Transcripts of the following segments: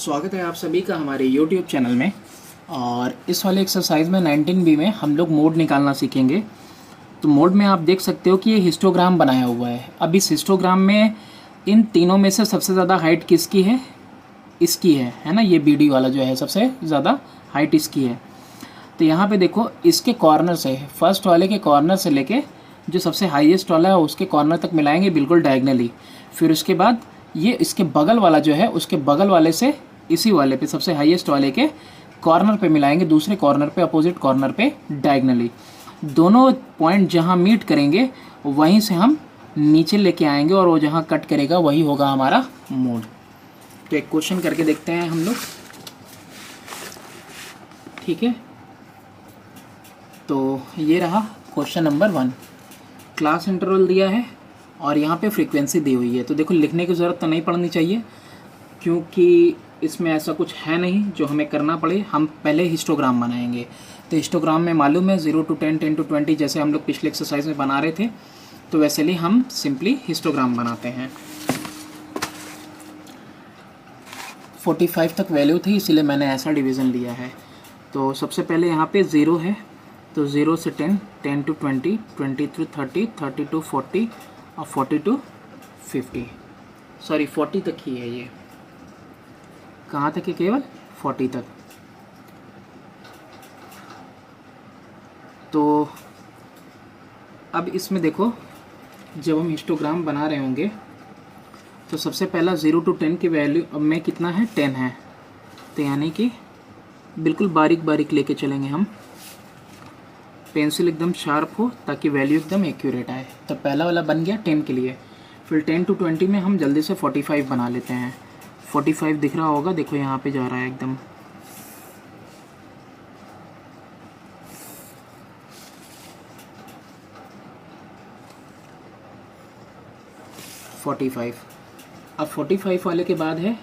स्वागत है आप सभी का हमारे YouTube चैनल में। और इस वाले एक्सरसाइज में 19B में हम लोग मोड निकालना सीखेंगे। तो मोड में आप देख सकते हो कि ये हिस्टोग्राम बनाया हुआ है। अब इस हिस्टोग्राम में इन तीनों में से सबसे ज़्यादा हाइट किसकी है? इसकी है ना। ये BD वाला जो है सबसे ज़्यादा हाइट इसकी है। तो यहाँ पे देखो, इसके कॉर्नर से, फर्स्ट वाले के कॉर्नर से लेके जो सबसे हाईएस्ट वाला है उसके कॉर्नर तक मिलाएंगे बिल्कुल डायगनली। फिर उसके बाद ये इसके बगल वाला जो है उसके बगल वाले से इसी वाले पे, सबसे हाईएस्ट वाले के कॉर्नर पे मिलाएंगे, दूसरे कॉर्नर पे, अपोजिट कॉर्नर पे डायगनली। दोनों पॉइंट जहाँ मीट करेंगे वहीं से हम नीचे लेके आएंगे और वो जहाँ कट करेगा वही होगा हमारा मोड। तो एक क्वेश्चन करके देखते हैं हम लोग, ठीक है। तो ये रहा क्वेश्चन नंबर 1। क्लास इंटरवल दिया है और यहाँ पे फ्रीक्वेंसी दी हुई है। तो देखो, लिखने की ज़रूरत तो नहीं पड़नी चाहिए क्योंकि इसमें ऐसा कुछ है नहीं जो हमें करना पड़े। हम पहले हिस्टोग्राम बनाएंगे। तो हिस्टोग्राम में मालूम है 0 to 10, 10 to 20, जैसे हम लोग पिछले एक्सरसाइज में बना रहे थे, तो वैसे ही हम सिंपली हिस्टोग्राम बनाते हैं। 45 तक वैल्यू थी, इसीलिए मैंने ऐसा डिवीज़न लिया है। तो सबसे पहले यहाँ पे 0 है, तो 0 से 10, 10 to 20, 20 to 30, 30 to 40 और 40 to 50। सॉरी, 40 तक ही है ये। कहाँ तक है? केवल 40 तक। तो अब इसमें देखो, जब हम हिस्टोग्राम बना रहे होंगे तो सबसे पहला 0 to 10 की वैल्यू अब में कितना है? 10 है। तो यानी कि बिल्कुल बारीक बारीक लेके चलेंगे हम, पेंसिल एकदम शार्प हो ताकि वैल्यू एकदम एक्यूरेट आए। तो पहला वाला बन गया 10 के लिए। फिर 10 to 20 में हम जल्दी से 45 बना लेते हैं। 45 दिख रहा होगा, देखो यहाँ पे जा रहा है एकदम। अब 45 वाले के बाद है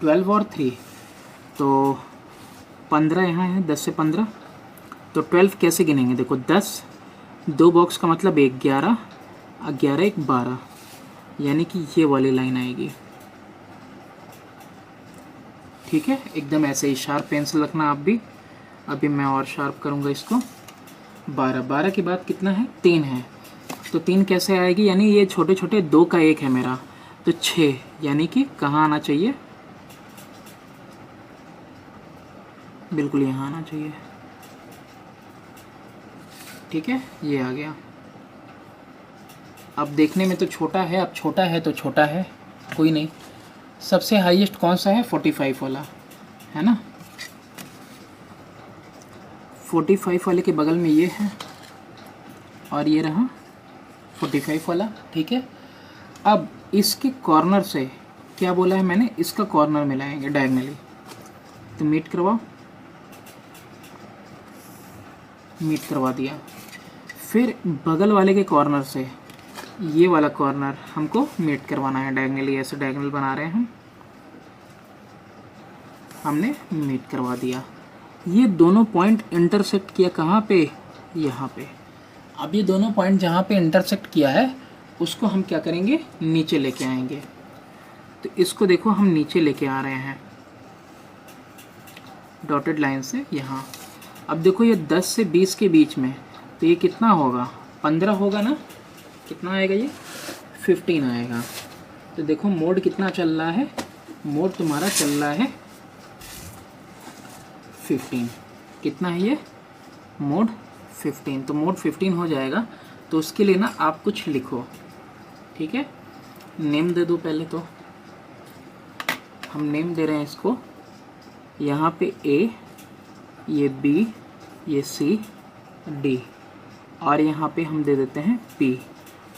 12 और 3, तो 15 यहाँ है, 10 से 15। तो 12 कैसे गिनेंगे? देखो, 10 दो बॉक्स का मतलब 1, 11, 11 1 12, यानी कि ये वाली लाइन आएगी। ठीक है, एकदम ऐसे ही शार्प पेंसिल रखना आप भी। अभी मैं और शार्प करूँगा इसको। 12 के बाद कितना है? 3 है। तो 3 कैसे आएगी? यानी ये छोटे छोटे 2 का 1 है मेरा, तो 6, यानी कि कहाँ आना चाहिए? बिल्कुल यहाँ आना चाहिए। ठीक है, ये आ गया। अब देखने में तो छोटा है, अब छोटा है तो छोटा है, कोई नहीं। सबसे हाईएस्ट कौन सा है? 45 वाला, है ना। 45 वाले के बगल में ये है और ये रहा 45 वाला। ठीक है, अब इसके कॉर्नर से क्या बोला है मैंने? इसका कॉर्नर मिलाएंगे डायगनली। तो मीट करवाओ, मीट करवा दिया। फिर बगल वाले के कॉर्नर से ये वाला कॉर्नर हमको मीट करवाना है डायगनली। ऐसे डायगनल बना रहे हैं हमने मीट करवा दिया। ये दोनों पॉइंट इंटरसेक्ट किया कहाँ पे? यहाँ पे। अब ये दोनों पॉइंट जहाँ पे इंटरसेक्ट किया है उसको हम क्या करेंगे? नीचे लेके आएंगे। तो इसको देखो, हम नीचे लेके आ रहे हैं डॉटेड लाइन से यहाँ। अब देखो, ये 10 से 20 के बीच में, तो ये कितना होगा? 15 होगा ना। कितना आएगा ये? 15 आएगा। तो देखो, मोड कितना चल रहा है? मोड तुम्हारा चल रहा है 15। कितना है ये? मोड 15। तो मोड 15 हो जाएगा। तो उसके लिए ना आप कुछ लिखो, ठीक है। नेम दे दो पहले। तो हम नेम दे रहे हैं इसको, यहाँ पे A, ये B, ये C, D, और यहाँ पे हम दे देते हैं P,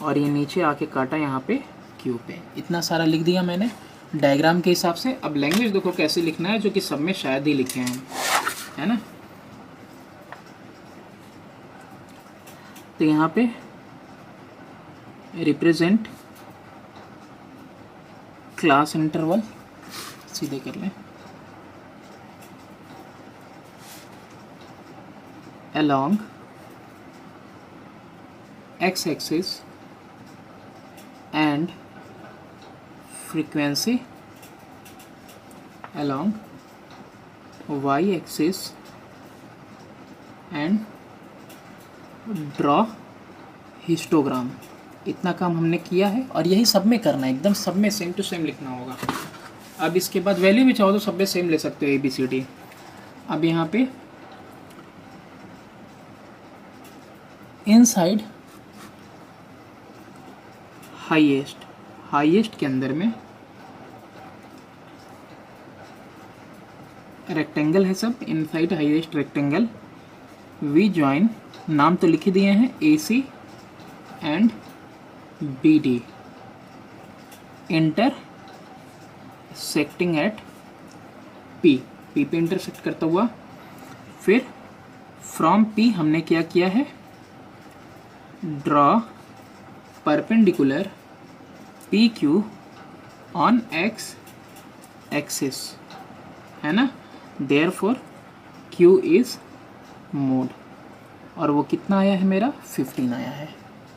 और ये नीचे आके काटा यहाँ पे Q पे। इतना सारा लिख दिया मैंने डायग्राम के हिसाब से। अब लैंग्वेज देखो कैसे लिखना है, जो कि सब में शायद ही लिखे हैं, है ना। तो यहाँ पे रिप्रेजेंट क्लास इंटरवल सीधे कर लें, along x axis and frequency along y axis and draw histogram। इतना काम हमने किया है और यही सब में करना है, एकदम सब में सेम टू सेम लिखना होगा। अब इसके बाद वैल्यू भी चाहो तो सब में सेम ले सकते हो ABCD। अब यहाँ पे इनसाइड हाईएस्ट के अंदर में रेक्टेंगल है सब, inside highest rectangle we join, नाम तो लिख दिए हैं AC and BD, intersecting at P पे इंटरसेक्ट करता हुआ। फिर फ्रॉम P हमने क्या किया है, draw perpendicular PQ on X axis, है ना, देयरफॉर Q इज मोड, और वो कितना आया है मेरा 15 आया है।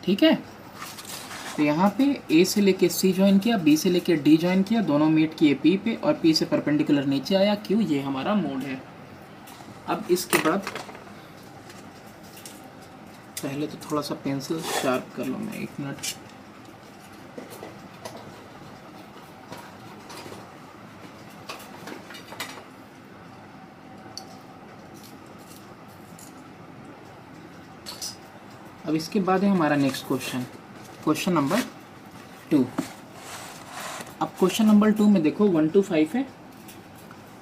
ठीक है, तो यहाँ पे A से लेके C ज्वाइन किया, B से लेके D ज्वाइन किया, दोनों मीट किए P पे और P से परपेंडिकुलर नीचे आया Q, ये हमारा मोड है। अब इसके बाद पहले तो थोड़ा सा पेंसिल शार्प कर लो, मैं 1 मिनट। अब इसके बाद है हमारा नेक्स्ट क्वेश्चन नंबर 2। अब क्वेश्चन नंबर 2 में देखो 1 to 5 है,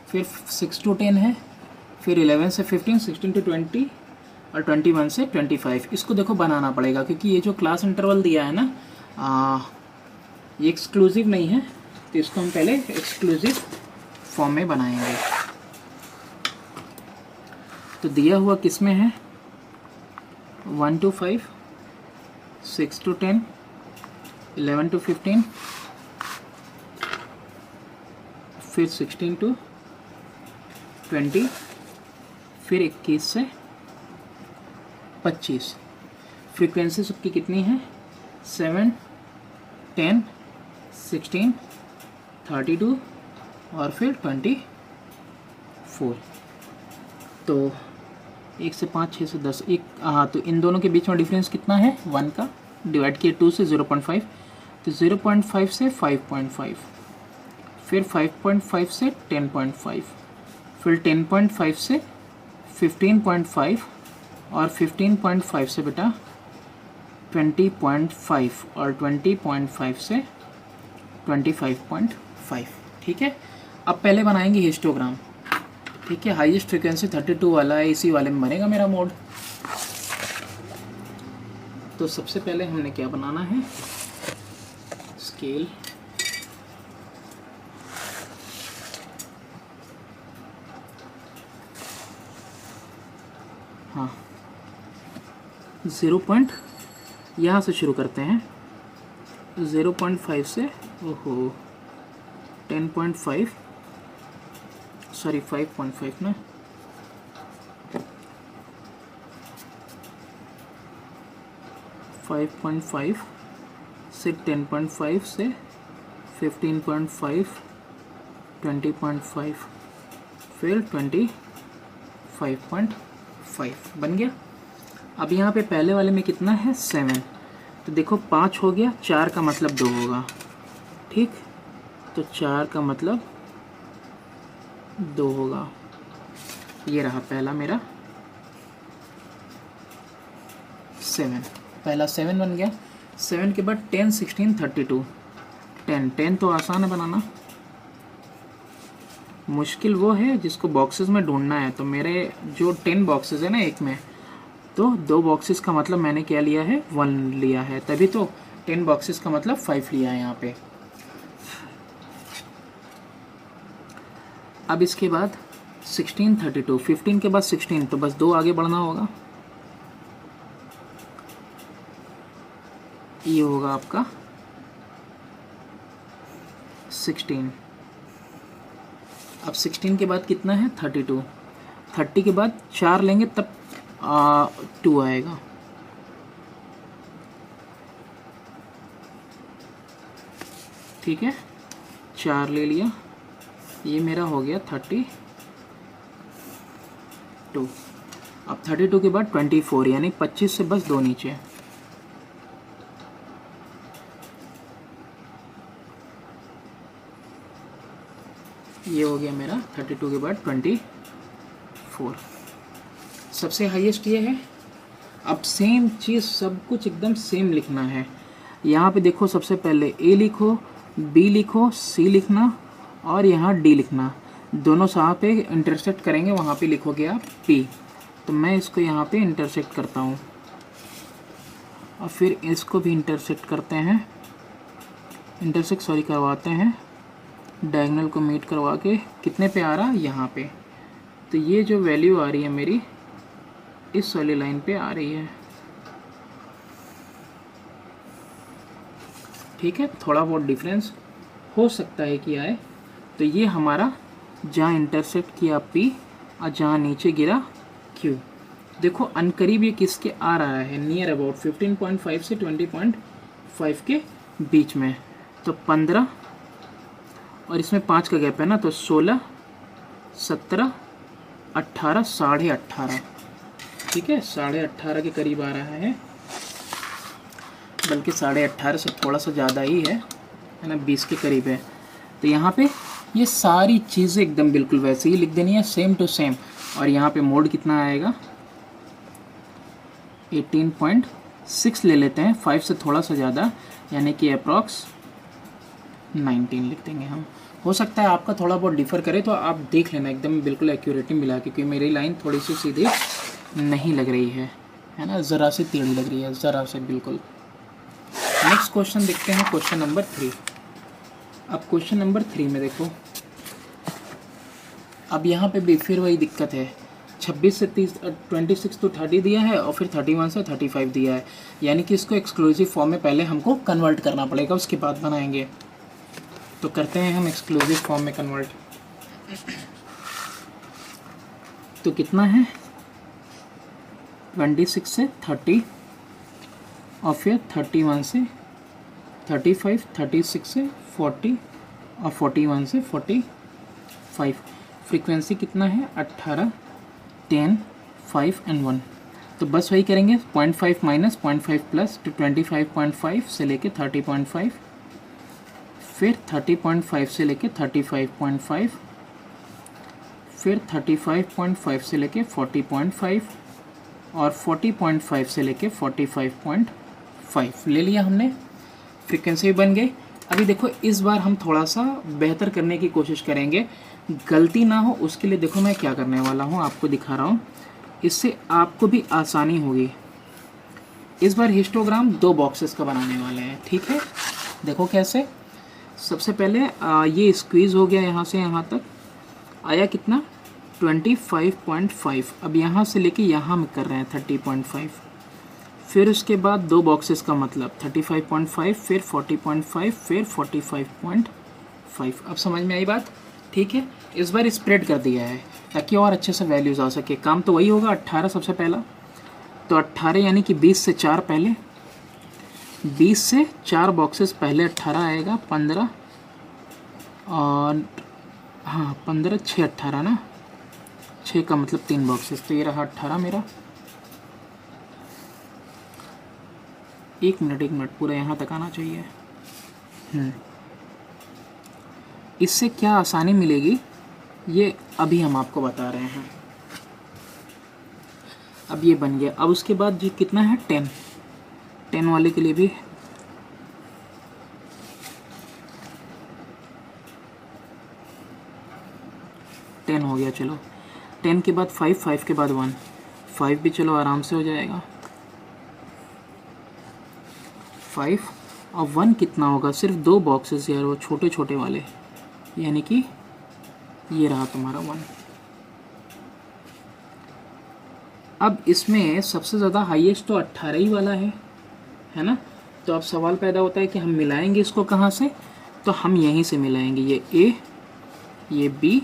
फिर 6 to 10 है, फिर 11 से 15, 16 to 20 और 21 से 25। इसको देखो बनाना पड़ेगा क्योंकि ये जो क्लास इंटरवल दिया है ना, ये एक्सक्लूसिव नहीं है, तो इसको हम पहले एक्सक्लूसिव फॉर्म में बनाएंगे। तो दिया हुआ किस में है, 1 to 5, 6 to 10, 11 to 15, फिर 16 to 20, फिर 21 से 25। फ्रीक्वेंसी सबकी कितनी है, 7, 10, 16, 32 और फिर 24। तो 1 से 5, 6 से 10, तो इन दोनों के बीच में डिफरेंस कितना है, 1 का, डिवाइड किया 2 से 0.5, तो 0.5 से 5.5, फिर 5.5 से 10.5, फिर 10.5 से 15.5 और 15.5 से बेटा 20.5 और 20.5 से 25.5। ठीक है, अब पहले बनाएंगे हिस्टोग्राम। ठीक है, हाईएस्ट फ्रिक्वेंसी 32 वाला है, इसी वाले में बनेगा मेरा मोड। तो सबसे पहले हमने क्या बनाना है, स्केल, हाँ 0. यहाँ से शुरू करते हैं, 0.5 से 10.5, सॉरी 5.5 ना, से 10.5 से 15.5, 20.5, फिर 25.5 बन गया। अब यहाँ पे पहले वाले में कितना है, 7, तो देखो 5 हो गया, 4 का मतलब 2 होगा। ठीक, तो 4 का मतलब 2 होगा। ये रहा पहला मेरा 7, पहला 7 बन गया। 7 के बाद 10, 16, 32, 10 तो आसान है बनाना, मुश्किल वो है जिसको बॉक्सेस में ढूंढना है। तो मेरे जो 10 बॉक्सेस है ना एक में, तो 2 बॉक्सेस का मतलब मैंने क्या लिया है, 1 लिया है, तभी तो 10 बॉक्सेस का मतलब 5 लिया है यहाँ पे। अब इसके बाद 16, 32, 15 के बाद 16, तो बस 2 आगे बढ़ना होगा, ये होगा आपका 16। अब 16 के बाद कितना है, 32, 30 के बाद 4 लेंगे तब 2 आएगा। ठीक है, 4 ले लिया, ये मेरा हो गया 32। अब 32 के बाद 24 यानी 25 से बस 2 नीचे। ये हो गया मेरा 32 के बाद 24, सबसे हाईएस्ट ये है। अब सेम चीज़ सब कुछ एकदम सेम लिखना है। यहाँ पे देखो सबसे पहले ए लिखो, बी लिखो, सी लिखना और यहाँ डी लिखना। दोनों साथ पे इंटरसेक्ट करेंगे, वहाँ पे लिखोगे आप पी। तो मैं इसको यहाँ पे इंटरसेक्ट करता हूँ और फिर इसको भी इंटरसेक्ट करते हैं, करवाते हैं। डायगोनल को मीट करवा के कितने पे आ रहा है यहाँ पे। तो ये जो वैल्यू आ रही है मेरी इस वाली लाइन पे आ रही है। ठीक है, थोड़ा बहुत डिफरेंस हो सकता है कि आए। तो ये हमारा जहाँ इंटरसेक्ट किया P और जहाँ नीचे गिरा Q। देखो अनकरीब ये किसके आ रहा है, नियर अबाउट 15.5 से 20.5 के बीच में। तो 15 और इसमें 5 का गैप है ना, तो 16, 17, 18, 18.5। ठीक है, 18.5 के करीब आ रहा है, बल्कि 18.5 से थोड़ा सा ज़्यादा ही है ना, 20 के करीब है। तो यहाँ पे ये सारी चीज़ें एकदम बिल्कुल वैसे ही लिख देनी है, सेम टू सेम। और यहाँ पे मोड कितना आएगा, 18.6 ले लेते हैं, 5 से थोड़ा सा ज़्यादा, यानी कि अप्रॉक्स 19 लिख देंगे हम। हो सकता है आपका थोड़ा बहुत डिफ़र करे, तो आप देख लेना एकदम बिल्कुल एक्यूरेटली मिला के, क्योंकि मेरी लाइन थोड़ी सी सीधी नहीं लग रही है ना, ज़रा सी टेढ़ी लग रही है, ज़रा से बिल्कुल। नेक्स्ट क्वेश्चन देखते हैं, क्वेश्चन नंबर 3। अब क्वेश्चन नंबर 3 में देखो, अब यहाँ पे भी फिर वही दिक्कत है। 26 से 26 तो 30 दिया है और फिर 31 से 35 दिया है, यानी कि इसको एक्सक्लूसिव फॉर्म में पहले हमको कन्वर्ट करना पड़ेगा, उसके बाद बनाएंगे। तो करते हैं हम एक्सक्लूसिव फॉर्म में कन्वर्ट। तो कितना है, 26 से 30 और फिर 31 से 35, 36 से 40 और 41 से 45। फ्रीक्वेंसी कितना है, 18, 10, 5 एंड 1। तो बस वही करेंगे, 0.5 माइनस 0.5 प्लस, तो 25.5 से लेके 30.5, फिर 30.5 से लेके 35.5, फिर 35.5 से लेके 40.5 और 40.5 से लेके 45.5 ले लिया हमने। फ्रीक्वेंसी बन गई। अभी देखो इस बार हम थोड़ा सा बेहतर करने की कोशिश करेंगे, गलती ना हो उसके लिए। देखो मैं क्या करने वाला हूँ, आपको दिखा रहा हूँ, इससे आपको भी आसानी होगी। इस बार हिस्टोग्राम 2 बॉक्सेस का बनाने वाले हैं। ठीक है, देखो कैसे। सबसे पहले ये स्क्वीज़ हो गया, यहाँ से यहाँ तक आया कितना, 25.5। अब यहाँ से लेके यहाँ में कर रहे हैं 30.5। फिर उसके बाद 2 बॉक्सेस का मतलब 35.5, फिर 40.5, फिर 45.5। अब समझ में आई बात। ठीक है, इस बार स्प्रेड कर दिया है ताकि और अच्छे से वैल्यूज़ आ सके। काम तो वही होगा, 18 सबसे पहला, तो 18 यानी कि 20 से 4 पहले, 20 से 4 बॉक्सेस पहले 18 आएगा, 15 और हाँ 15, 6 18 ना, 6 का मतलब 3 बॉक्सेस, तो ये रहा 18 मेरा। एक मिनट पूरा यहाँ तक आना चाहिए। इससे क्या आसानी मिलेगी ये अभी हम आपको बता रहे हैं। अब ये बन गया। अब उसके बाद जो कितना है, 10 वाले के लिए भी टेन हो गया। चलो 10 के बाद 5 के बाद 1, 5 भी चलो आराम से हो जाएगा। 5 और 1 कितना होगा, सिर्फ 2 बॉक्सेस यार, वो छोटे छोटे वाले, यानी कि ये रहा तुम्हारा 1। अब इसमें सबसे ज़्यादा हाईएस्ट तो 18 ही वाला है ना। तो अब सवाल पैदा होता है कि हम मिलाएंगे इसको कहाँ से, तो हम यहीं से मिलाएंगे। ये A, ये B,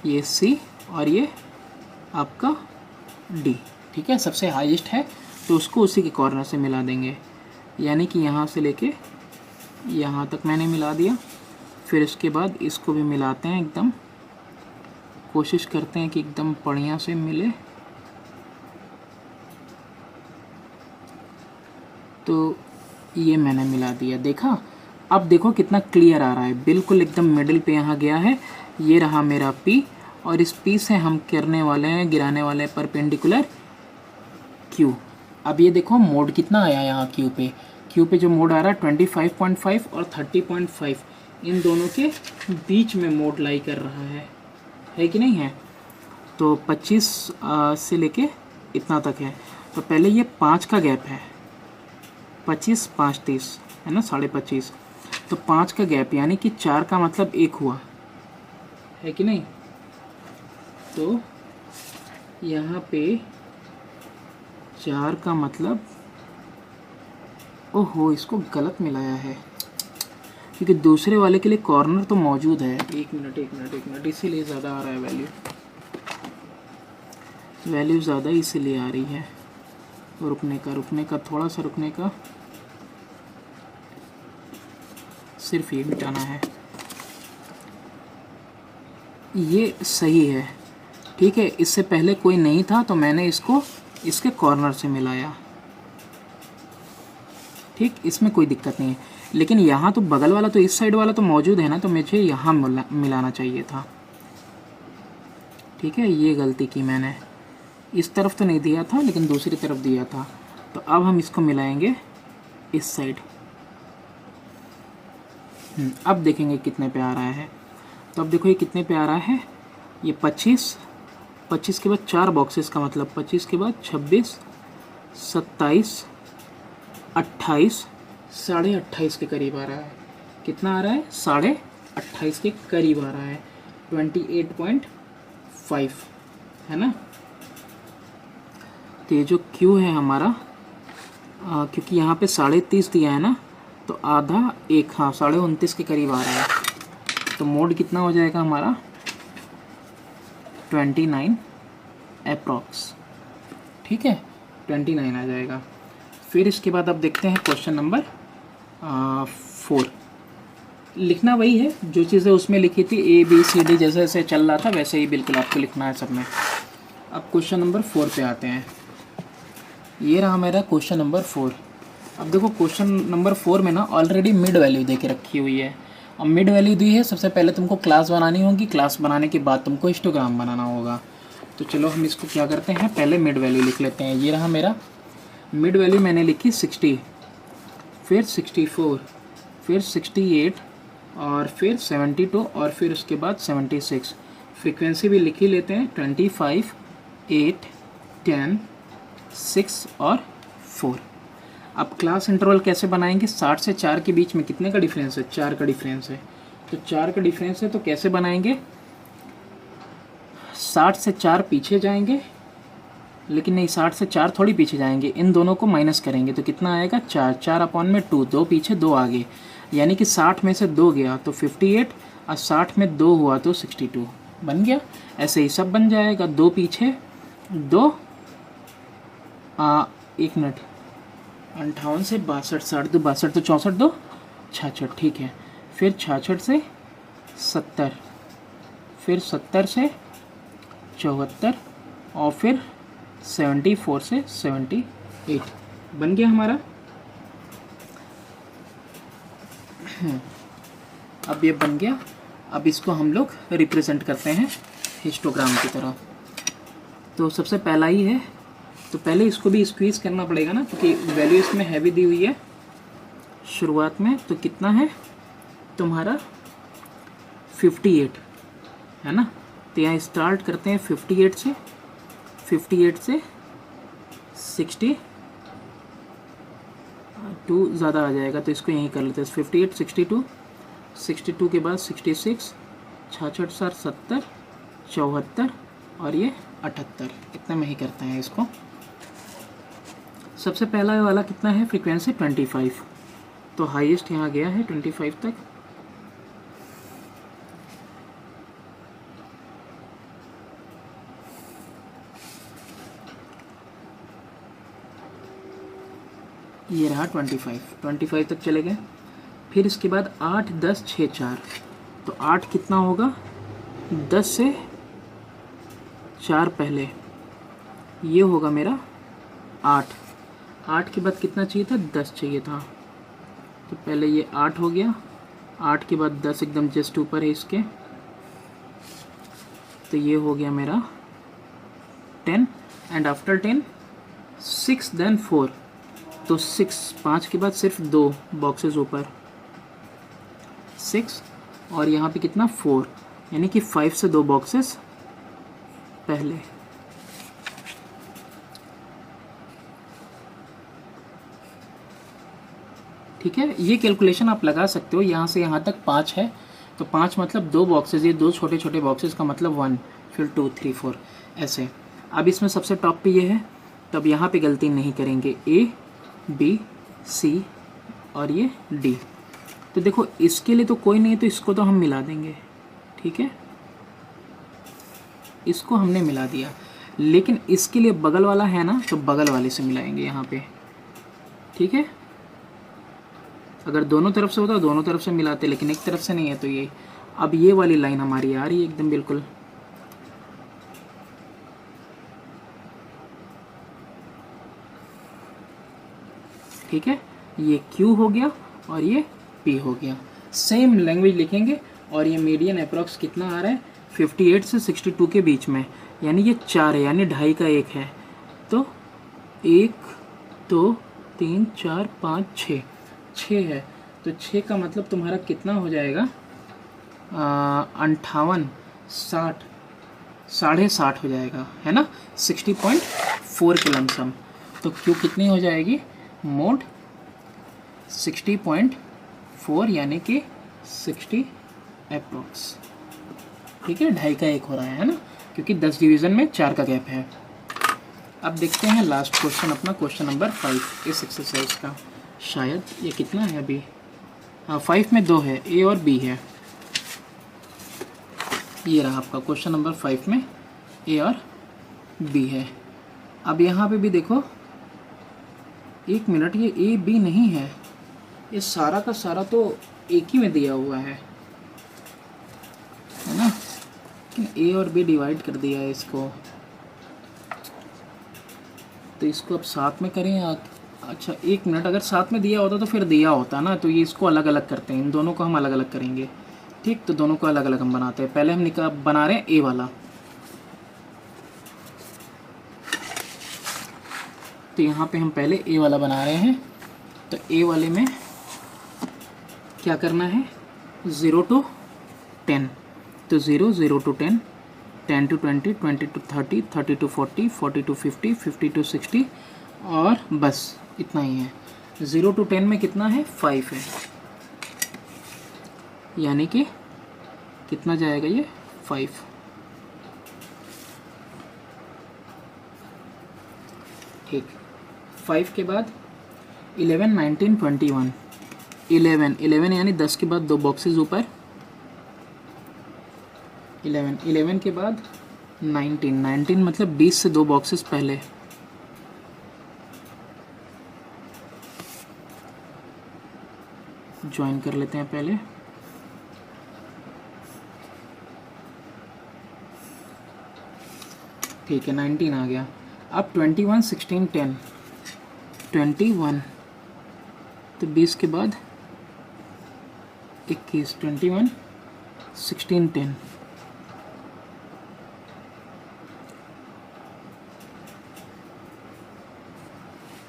ये C और ये आपका D। ठीक है, सबसे हाईएस्ट है तो उसको उसी के कॉर्नर से मिला देंगे, यानी कि यहाँ से लेके यहाँ तक मैंने मिला दिया। फिर इसके बाद इसको भी मिलाते हैं एकदम कोशिश करते हैं कि एकदम बढ़िया से मिले। तो ये मैंने मिला दिया, देखा। अब देखो कितना क्लियर आ रहा है, बिल्कुल एकदम मिडिल पे यहाँ गया है। ये रहा मेरा P, और इस P से हम करने वाले हैं, गिराने वाले हैं परपेंडिकुलर Q। अब ये देखो मोड कितना आया यहाँ Q पे जो मोड आ रहा है 25.5 और 30.5, इन दोनों के बीच में मोड लाई कर रहा है कि नहीं है। तो 25 से लेके इतना तक है। तो पहले ये 5 का गैप है, 25 5 30 है ना, 25.5। तो 5 का गैप यानी कि 4 का मतलब 1 हुआ है कि नहीं। तो यहाँ पे 4 का मतलब, ओहो इसको गलत मिलाया है, क्योंकि दूसरे वाले के लिए कॉर्नर तो मौजूद है। एक मिनट, इसीलिए ज़्यादा आ रहा है वैल्यू ज़्यादा इसीलिए आ रही है। रुकने का थोड़ा सा रुकने का, सिर्फ ये मिटाना है। ये सही है, ठीक है। इससे पहले कोई नहीं था तो मैंने इसको इसके कॉर्नर से मिलाया, ठीक, इसमें कोई दिक्कत नहीं है। लेकिन यहाँ तो बगल वाला तो इस साइड वाला तो मौजूद है ना, तो मुझे यहाँ मिलाना चाहिए था, ठीक है। ये गलती की मैंने, इस तरफ तो नहीं दिया था लेकिन दूसरी तरफ दिया था। तो अब हम इसको मिलाएंगे इस साइड। अब देखेंगे कितने पे आ रहा है। तो अब देखो ये कितने पे आ रहा है, ये 25 के बाद 4 बॉक्सेस का मतलब 25 के बाद 26 27 28, 28.5 के करीब आ रहा है। कितना आ रहा है, 28.5 के करीब आ रहा है, 28.5 है ना। तो ये जो Q है हमारा, क्योंकि यहाँ पे 30.5 दिया है ना, तो आधा 1, हाँ 29.5 के करीब आ रहा है। तो मोड कितना हो जाएगा हमारा 29 अप्रॉक्स, ठीक है, 29 आ जाएगा। फिर इसके बाद अब देखते हैं क्वेश्चन नंबर 4। लिखना वही है जो चीज़ें उसमें लिखी थी, ABCD जैसे जैसे चल रहा था वैसे ही बिल्कुल आपको लिखना है सब में। अब क्वेश्चन नंबर 4 पे आते हैं। ये रहा मेरा क्वेश्चन नंबर 4। अब देखो क्वेश्चन नंबर 4 में ना ऑलरेडी मिड वैल्यू दे के रखी हुई है। अब मिड वैल्यू दी है, सबसे पहले तुमको क्लास बनानी होगी, क्लास बनाने के बाद तुमको हिस्टोग्राम बनाना होगा। तो चलो हम इसको क्या करते हैं, पहले मिड वैल्यू लिख लेते हैं। ये रहा मेरा मिड वैल्यू, मैंने लिखी 60, फिर 64, फिर 68, और फिर 72, और फिर उसके बाद 76। फ्रीक्वेंसी भी लिख ही लेते हैं, 25 8 10 6 और 4। अब क्लास इंटरवल कैसे बनाएंगे, 60 से 4 के बीच में कितने का डिफरेंस है, 4 का डिफरेंस है। तो 4 का डिफरेंस है तो कैसे बनाएंगे, 60 से 4 पीछे जाएंगे, लेकिन नहीं 60 से 4 थोड़ी पीछे जाएंगे, इन दोनों को माइनस करेंगे तो कितना आएगा 4, 4 अपॉन में 2, 2 पीछे 2 आगे, यानी कि 60 में से 2 गया तो 58, और 60 में 2 हुआ तो 62 बन गया। ऐसे ही सब बन जाएगा, 2 पीछे 2, 1 मिनट, 58 से 62, 60 2 62 तो 64 2 66, ठीक है। फिर 66 से 70, फिर 70 से 74, और फिर 74 से 78 बन गया हमारा। अब ये बन गया। अब इसको हम लोग रिप्रेजेंट करते हैं हिस्टोग्राम की तरह। तो सबसे पहला ही है, तो पहले इसको भी स्क्वीज़ करना पड़ेगा ना, क्योंकि वैल्यू इसमें हैवी दी हुई है शुरुआत में। तो कितना है तुम्हारा 58 है ना। तो यहाँ स्टार्ट करते हैं 58 से 62 ज़्यादा आ जाएगा तो इसको यहीं कर लेते हैं, 58 62 के बाद 66 66 7 70 74 और ये 78, इतने में ही करते हैं इसको। सबसे पहला वाला कितना है, फ्रीक्वेंसी 25, तो हाईएस्ट यहाँ गया है 25 तक। ये रहा 25 तक चले गए। फिर इसके बाद 8 10 6 4, तो 8 कितना होगा, 10 से 4 पहले, ये होगा मेरा 8। 8 के बाद कितना चाहिए था, 10 चाहिए था, तो पहले ये 8 हो गया, 8 के बाद 10 एकदम जस्ट ऊपर है इसके, तो ये हो गया मेरा 10 एंड आफ्टर 10 6 देन 4, तो 6, 5 के बाद सिर्फ 2 बॉक्सेस ऊपर 6 और यहाँ पे कितना 4, यानी कि 5 से 2 बॉक्सेस पहले। ठीक है, ये कैलकुलेशन आप लगा सकते हो। यहाँ से यहाँ तक 5 है, तो 5 मतलब 2 बॉक्सेस, ये 2 छोटे छोटे बॉक्सेस का मतलब 1, फिर 2 3 4 ऐसे। अब इसमें सबसे टॉप पे ये है, तब यहाँ पे गलती नहीं करेंगे, A B C और ये D। तो देखो इसके लिए तो कोई नहीं है, तो इसको तो हम मिला देंगे। ठीक है, इसको हमने मिला दिया, लेकिन इसके लिए बगल वाला है ना, तो बगल वाले से मिलाएंगे यहाँ पे। ठीक है, अगर दोनों तरफ से होता तो दोनों तरफ से मिलाते, लेकिन एक तरफ से नहीं है, तो ये अब ये वाली लाइन हमारी आ रही है एकदम बिल्कुल। ठीक है, ये Q हो गया और ये P हो गया। सेम लैंग्वेज लिखेंगे, और ये मीडियन अप्रॉक्स कितना आ रहा है, 58 से 62 के बीच में, यानी ये 4 है, यानी 2.5 का 1 है, तो 1 2 3 4 5 6, 6 है, तो 6 का मतलब तुम्हारा कितना हो जाएगा, 58 60 60.5 हो जाएगा, है ना, 60.4 के लमसम। तो Q कितनी हो जाएगी, मोड 60.4 यानी कि 60 अप्रॉक्स। ठीक है, 2.5 का 1 हो रहा है ना, क्योंकि 10 डिवीज़न में 4 का गैप है। अब देखते हैं लास्ट क्वेश्चन अपना, क्वेश्चन नंबर 5 इस एक्सरसाइज का। शायद ये कितना है अभी, हाँ 5 में 2 है, A और B है। ये रहा आपका क्वेश्चन नंबर 5 में A और B है। अब यहाँ पे भी देखो, 1 मिनट, ये A B नहीं है, ये सारा का सारा तो एक ही में दिया हुआ है ना, लेकिन A और B डिवाइड कर दिया है इसको, तो इसको अब साथ में करें या, अच्छा 1 मिनट, अगर साथ में दिया होता तो फिर दिया होता ना, तो ये इसको अलग अलग करते हैं, इन दोनों को हम अलग अलग करेंगे। ठीक, तो दोनों को अलग अलग हम बनाते हैं। पहले हम बना रहे हैं A वाला, तो यहाँ पे हम पहले A वाला बना रहे हैं। तो A वाले में क्या करना है, 0 to 10, तो 0 0 to 10, 10 to 20, 20 to 30, 30 to 40, 40 to 50, 50 to 60, और बस इतना ही है। 0 to 10 में कितना है, 5 है, यानी कि कितना जाएगा ये, 5। ठीक, 5 के बाद 11 19 21, 11 यानी 10 के बाद 2 बॉक्सेस ऊपर, 11 के बाद 19 मतलब 20 से 2 बॉक्सेस पहले, ज्वाइन कर लेते हैं पहले। ठीक है, 19 आ गया। अब 21 16 10, 21 तो 20 के बाद 21, 21 16 10,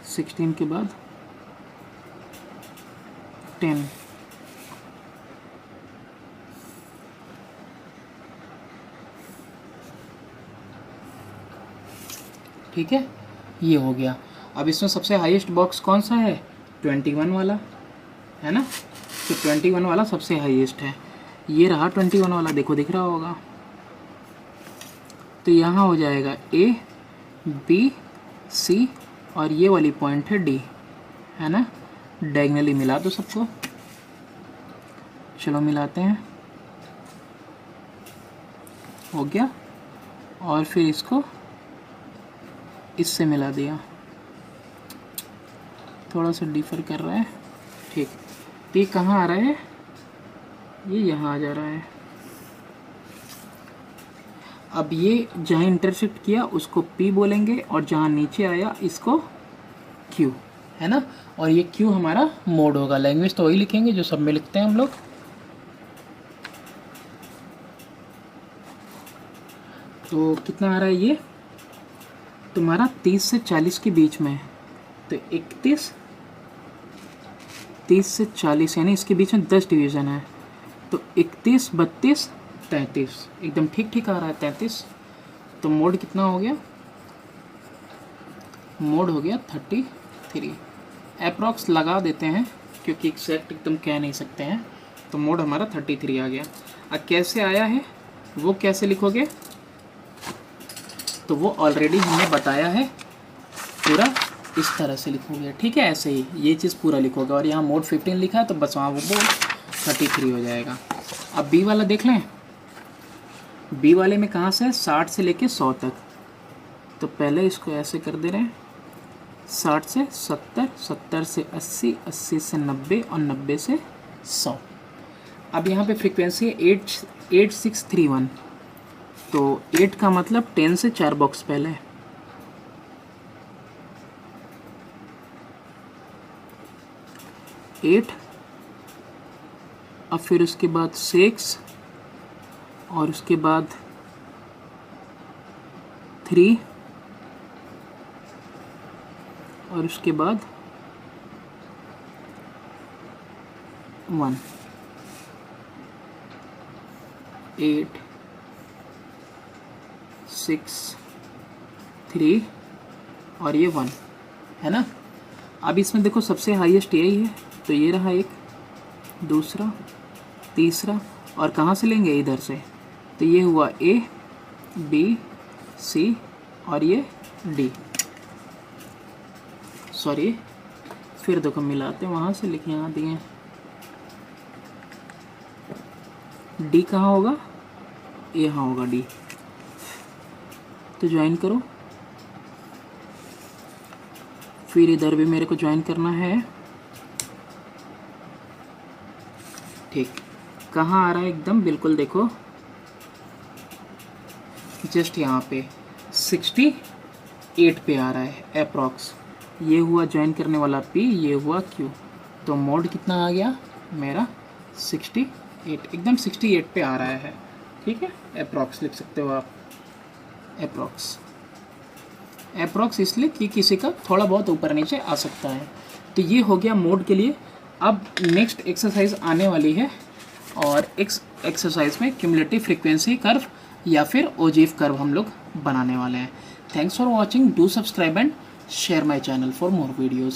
16 के बाद 10, ठीक है, ये हो गया। अब इसमें सबसे हाईएस्ट बॉक्स कौन सा है, 21 वाला, है ना, तो 21 वाला सबसे हाईएस्ट है। ये रहा 21 वाला, देखो दिख रहा होगा। तो यहाँ हो जाएगा A B C और ये वाली पॉइंट है D, है ना, डायगनली मिला दो सबको। चलो मिलाते हैं, हो गया। और फिर इसको इससे मिला दिया, थोड़ा सा डिफर कर रहा है। ठीक, तो ये कहाँ आ रहा है, ये यहाँ आ जा रहा है। अब ये जहाँ इंटरसेक्ट किया उसको P बोलेंगे और जहाँ नीचे आया इसको Q, है ना। और ये Q हमारा मोड होगा। लैंग्वेज तो वही लिखेंगे जो सब में लिखते हैं हम लोग। तो कितना आ रहा है ये तुम्हारा 30 से 40 के बीच में है। तो 30 से 40 यानी इसके बीच में 10 डिवीज़न है। तो 31, 32, 33 एकदम ठीक ठीक आ रहा है 33। तो मोड कितना हो गया, मोड हो गया 33। अप्रॉक्स लगा देते हैं क्योंकि एग्जैक्ट एकदम कह नहीं सकते हैं। तो मोड हमारा 33 आ गया। अब कैसे आया है वो कैसे लिखोगे, तो वो ऑलरेडी हमने बताया है। पूरा इस तरह से लिखोगे, ठीक है, ऐसे ही ये चीज़ पूरा लिखोगे। और यहाँ मोड 15 लिखा है तो बस वहाँ वो 33 हो जाएगा। अब बी वाला देख लें। बी वाले में कहाँ से 60 से लेके 100 तक। तो पहले इसको ऐसे कर दे रहे हैं, 60 से 70, 70 से 80, 80 से 90 और 90 से 100। अब यहाँ पे फ्रीक्वेंसी है 8631। तो 8 का मतलब 10 से 4 बॉक्स पहले, 8, अब फिर उसके बाद 6 और उसके बाद 3 और उसके बाद 1, 8, 6, 3 और ये 1, है ना। अब इसमें देखो सबसे हाईएस्ट यही है। तो ये रहा एक, दूसरा, तीसरा, और कहाँ से लेंगे इधर से। तो ये हुआ A, B, C और ये D। सॉरी, फिर देखो मिलाते वहाँ से लिखे, यहाँ दिए D कहाँ होगा, यहाँ होगा D। तो ज्वाइन करो, फिर इधर भी मेरे को ज्वाइन करना है। ठीक, कहाँ आ रहा है एकदम बिल्कुल देखो, जस्ट यहाँ पे 68 पे आ रहा है अप्रॉक्स। ये हुआ ज्वाइन करने वाला P, ये हुआ Q। तो मोड कितना आ गया मेरा 68, एकदम 68 पे आ रहा है, ठीक है। अप्रॉक्स लिख सकते हो आप, अप्रॉक्स इसलिए कि किसी का थोड़ा बहुत ऊपर नीचे आ सकता है। तो ये हो गया मोड के लिए। अब नेक्स्ट एक्सरसाइज आने वाली है और एक्सरसाइज में क्यूमुलेटिव फ्रीक्वेंसी कर्व या फिर ओजीव कर्व हम लोग बनाने वाले हैं। Thanks for watching, do subscribe and share my channel for more videos.